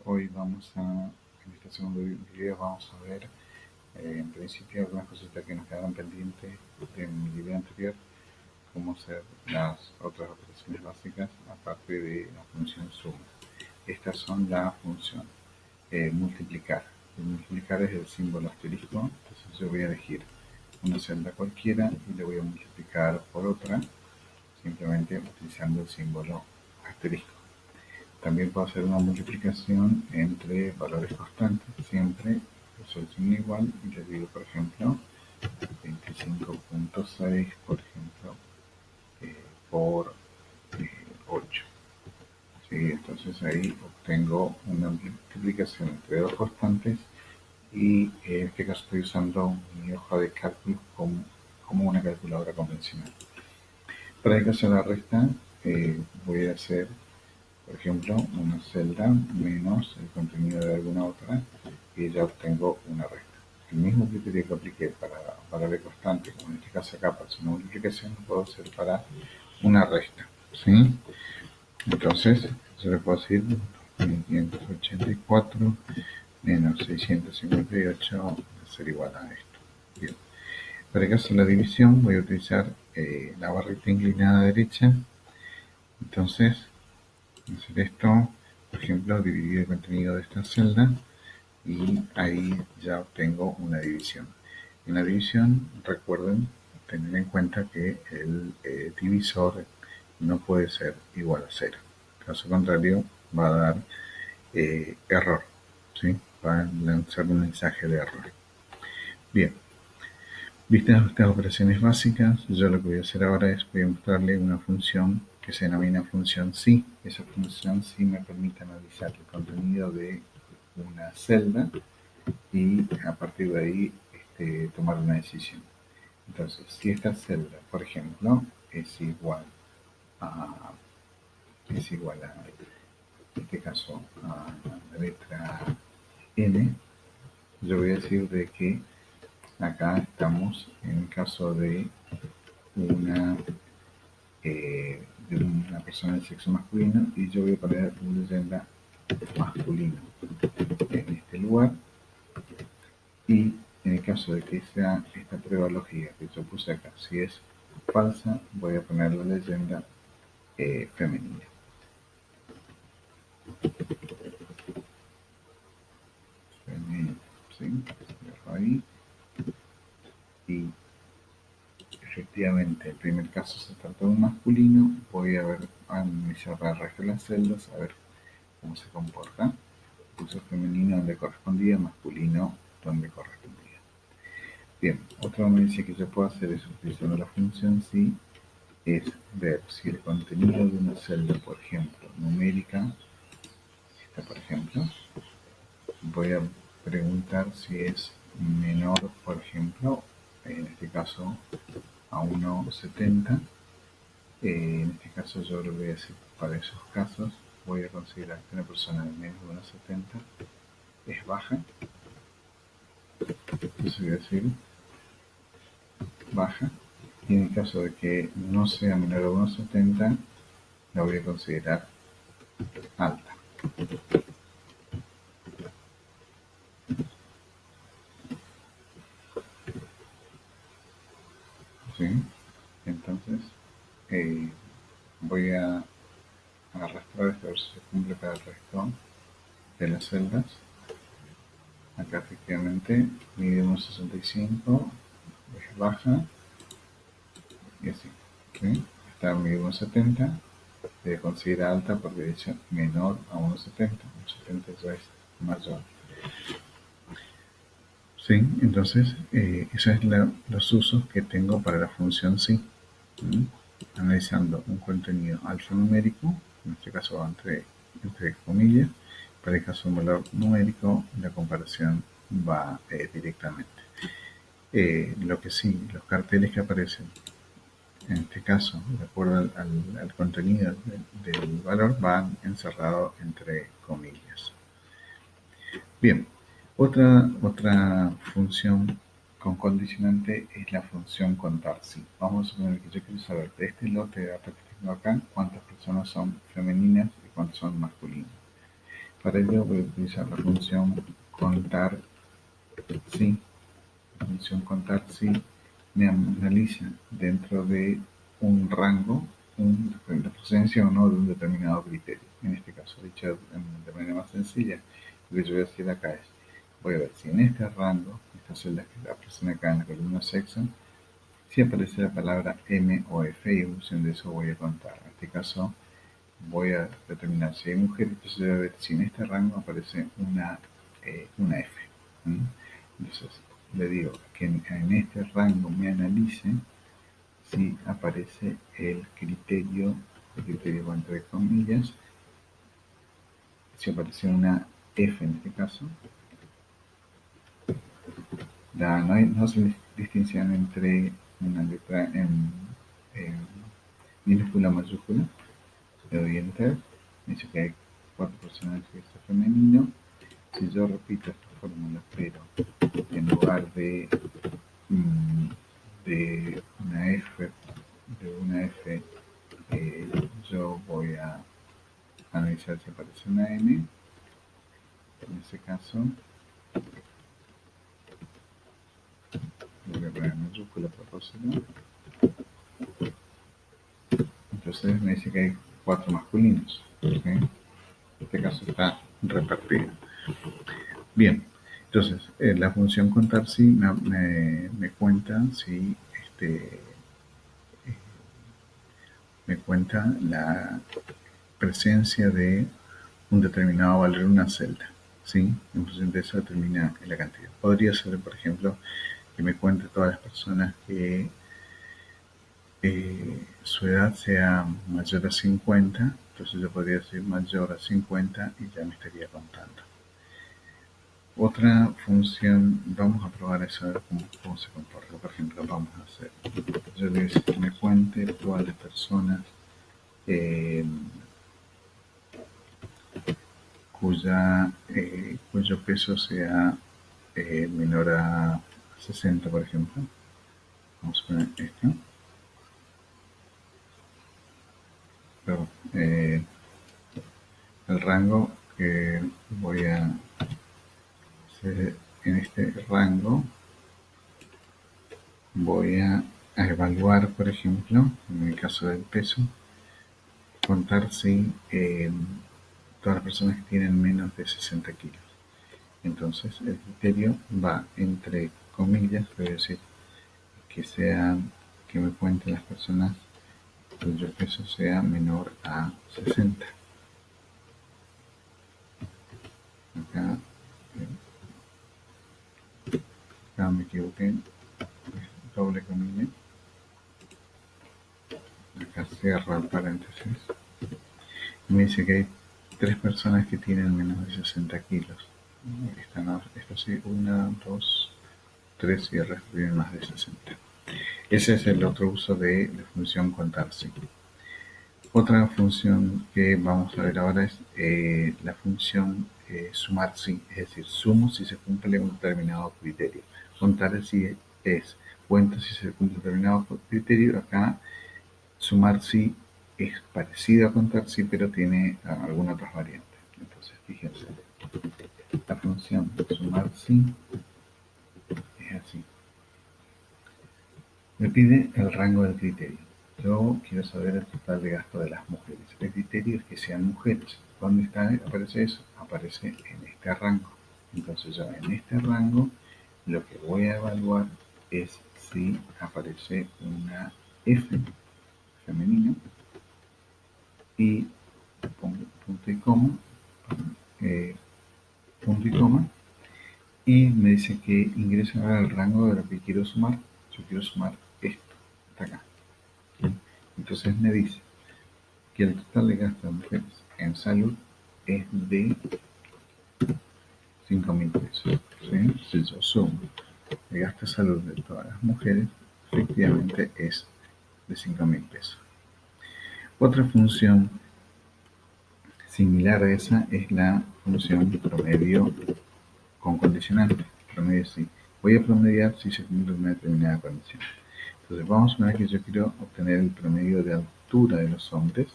Hoy en este segundo video vamos a ver en principio algunas cositas que nos quedaron pendientes de mi video anterior, cómo hacer las otras operaciones básicas a partir de la función suma. Estas son la función multiplicar. El multiplicar es el símbolo asterisco, entonces yo voy a elegir una celda cualquiera y le voy a multiplicar por otra, simplemente utilizando el símbolo asterisco. También puedo hacer una multiplicación entre valores constantes, siempre uso el signo igual y le digo, por ejemplo, 25.6, por ejemplo, por 8. ¿Sí? Entonces ahí obtengo una multiplicación entre dos constantes y en este caso estoy usando mi hoja de cálculo como una calculadora convencional. Para el caso de la resta, voy a hacer, por ejemplo, una celda menos el contenido de alguna otra y ya obtengo una resta. El mismo criterio que apliqué para valores constantes, como en este caso acá para hacer una multiplicación, lo puedo hacer para una resta. ¿Sí? Entonces, yo le puedo decir 1584 menos 658 va a ser igual a esto. Bien. Para el caso de la división voy a utilizar la barrita inclinada derecha. Entonces, hacer esto, por ejemplo, dividir el contenido de esta celda y ahí ya obtengo una división. En la división, recuerden tener en cuenta que el divisor no puede ser igual a 0. Caso contrario, va a dar error, ¿sí? Va a lanzar un mensaje de error. Bien, vistas estas operaciones básicas, yo lo que voy a hacer ahora es voy a mostrarle una función que se denomina función sí. Esa función sí me permite analizar el contenido de una celda y a partir de ahí tomar una decisión. Entonces, si esta celda, por ejemplo, es igual a, en este caso, a la letra N, yo voy a decir de que acá estamos en el caso de una persona del sexo masculino y yo voy a poner una leyenda masculino en este lugar, y en el caso de que sea esta prueba lógica que yo puse acá, si es falsa, voy a poner la leyenda femenina. Femenina, ¿sí? Dejo ahí. Y efectivamente, el primer caso se trata de un masculino. Voy a analizar el resto de las celdas, a ver cómo se comporta. Puse femenino donde correspondía, masculino donde correspondía. Bien, otra análisis que yo puedo hacer es utilizando la función sí, es ver si el contenido de una celda, por ejemplo, numérica, esta por ejemplo, voy a preguntar si es menor, por ejemplo, en este caso a 1,70. En este caso yo lo voy a decir, para esos casos voy a considerar que una persona de menos de 1,70 es baja. Entonces voy a decir baja. Y en el caso de que no sea menor a 1,70, la voy a considerar alta. ¿Sí? Entonces voy a arrastrar esto a ver si se cumple para el resto de las celdas. Acá efectivamente mide 1,65, es baja y así. ¿Sí? Esta mide 1,70, se considera alta porque dice menor a 1,70. 1,70 ya es mayor. ¿Sí? Entonces, esos son los usos que tengo para la función sí. ¿Sí? Analizando un contenido alfanumérico, en este caso entre comillas. Para el caso de un valor numérico, la comparación va directamente. Lo que sí, los carteles que aparecen, en este caso, de acuerdo al contenido del valor, van encerrados entre comillas. Bien, otra función con condicionante es la función contar sí. Vamos a suponer que yo quiero saber de este lote de datos que tengo acá, cuántas personas son femeninas y cuántas son masculinas. Para ello voy a utilizar la función contar si. La función contar si me analiza dentro de un rango la presencia o no de un determinado criterio. En este caso, dicho de manera más sencilla, lo que yo voy a hacer acá es, voy a ver si en este rango, estas celdas que aparecen acá en la columna sexo, si aparece la palabra M o F, y en función de eso voy a contar. En este caso, voy a determinar si hay mujeres, entonces voy a ver si en este rango aparece una F. Entonces, le digo que en este rango me analice si aparece el criterio entre comillas, si aparece una F en este caso. No hace distinción entre una letra en minúscula o mayúscula. Le doy enter, me dice que hay 4 personajes de sexo femenino. Si yo repito esta fórmula, pero en lugar de una F, yo voy a analizar si aparece una M. En ese caso, voy a poner mayúscula a propósito. Entonces me dice que hay 4 masculinos. ¿Okay? En este caso está repartido. Bien, entonces la función contar si me cuenta si me cuenta la presencia de un determinado valor en una celda, ¿sí? En función de eso determina la cantidad. Podría ser, por ejemplo, que me cuente todas las personas que su edad sea mayor a 50, entonces yo podría decir mayor a 50 y ya me estaría contando. Otra función, vamos a probar eso, a ver cómo se comporta. Por ejemplo, vamos a hacer, yo le voy a decir que me cuente todas las personas cuyo peso sea menor a 60, por ejemplo. Vamos a poner esto. Pero, el rango que voy a hacer en este rango, voy a evaluar, por ejemplo, en el caso del peso, contar si todas las personas que tienen menos de 60 kilos. Entonces el criterio va entre comillas, es decir, que me cuenten las personas cuyo peso sea menor a 60. Acá me equivoqué, doble comilla. Acá cierro el paréntesis. Me dice que hay 3 personas que tienen menos de 60 kilos. Esto sí, 1, 2, 3 y el resto tienen más de 60. Ese es el otro uso de la función contar si. Otra función que vamos a ver ahora es la función sumar si, es decir, sumo si se cumple un determinado criterio. Contar si es cuento si se cumple un determinado criterio. Acá sumar si es parecido a contar si, pero tiene algunas otras variantes. Entonces, fíjense, la función sumar si es así. Me pide el rango del criterio. Yo quiero saber el total de gasto de las mujeres. El criterio es que sean mujeres. ¿Dónde aparece eso? Aparece en este rango. Entonces yo en este rango lo que voy a evaluar es si aparece una F femenina y punto y coma, y me dice que ingreso ahora al rango de lo que quiero sumar. Yo quiero sumar esto, hasta acá. Entonces me dice que el total de gasto de mujeres en salud es de 5.000 pesos. ¿Sí? Si yo sumo el gasto de salud de todas las mujeres, efectivamente es de 5.000 pesos. Otra función similar a esa es la función promedio con condicionante. Promedio sí. Voy a promediar si se cumple una determinada condición. Entonces vamos a ver que yo quiero obtener el promedio de altura de los hombres.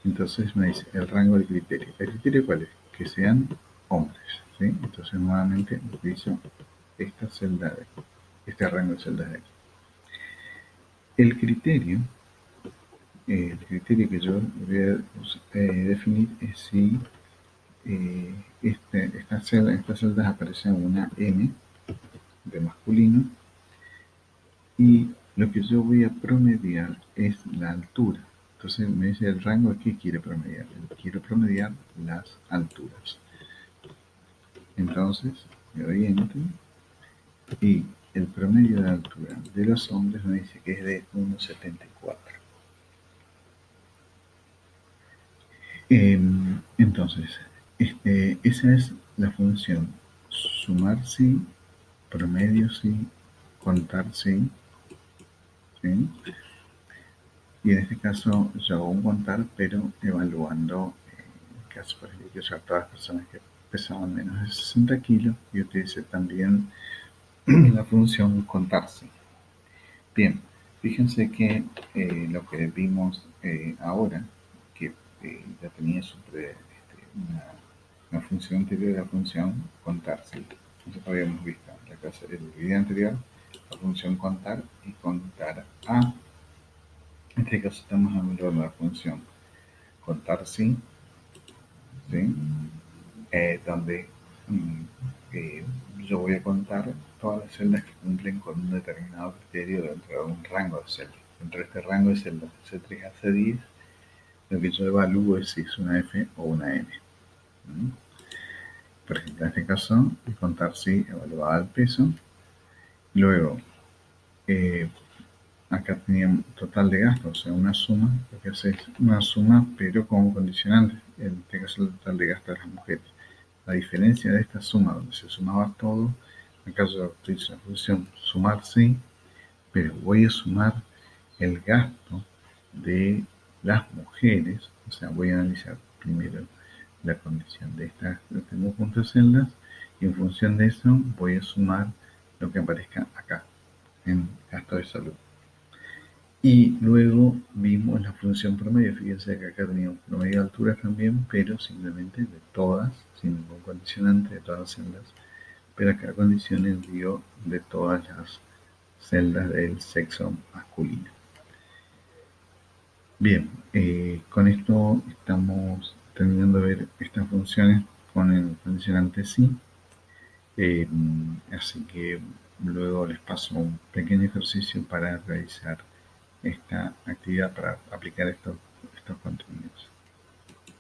Entonces me dice el rango del criterio. ¿El criterio cuál es? que sean hombres, ¿sí? Entonces nuevamente utilizo esta celda de aquí, este rango de celdas de aquí. El criterio que yo voy a definir es si estas celdas aparecen una M de masculino, y lo que yo voy a promediar es la altura. Entonces me dice el rango, ¿qué quiere promediar? Quiero promediar las alturas. Entonces me doy Enter y el promedio de altura de los hombres me dice que es de 1,74. Entonces, esa es la función: sumar sí, promedio sí, contar sí, ¿sí? Y en este caso yo hago un contar, pero evaluando el caso por ejemplo, que usar todas las personas que pesaban menos de 60 kilos, y utilicé también la función contarse. Bien, fíjense que lo que vimos ahora, que ya tenía una función anterior de la función contarse. Nosotros habíamos visto en la clase del video anterior la función contar y contar a. En este caso estamos hablando de la función contar sí, ¿sí? Donde yo voy a contar todas las celdas que cumplen con un determinado criterio dentro de un rango de celdas. Dentro de este rango de celdas C3 a C10, lo que yo evalúo es si es una F o una N. Por ejemplo, en este caso, el contar sí evaluaba el peso. Luego, acá tenía un total de gastos, o sea, una suma. Lo que hace es una suma, pero con condicionantes. En este caso, el total de gastos de las mujeres. A diferencia de esta suma donde se sumaba todo, en caso de utilizo la función sumar sí, pero voy a sumar el gasto de las mujeres. O sea, voy a analizar primero la condición de estas conjunto de celdas, y en función de eso voy a sumar lo que aparezca acá en gasto de salud. Y luego vimos la función promedio. Fíjense que acá tenía un promedio de alturas también, pero simplemente de todas, sin ningún condicionante, de todas las celdas. Pero acá condiciones dio de todas las celdas del sexo masculino. Bien, con esto estamos terminando de ver estas funciones con el condicionante sí. Así que luego les paso un pequeño ejercicio para realizar esta actividad, para aplicar estos contenidos.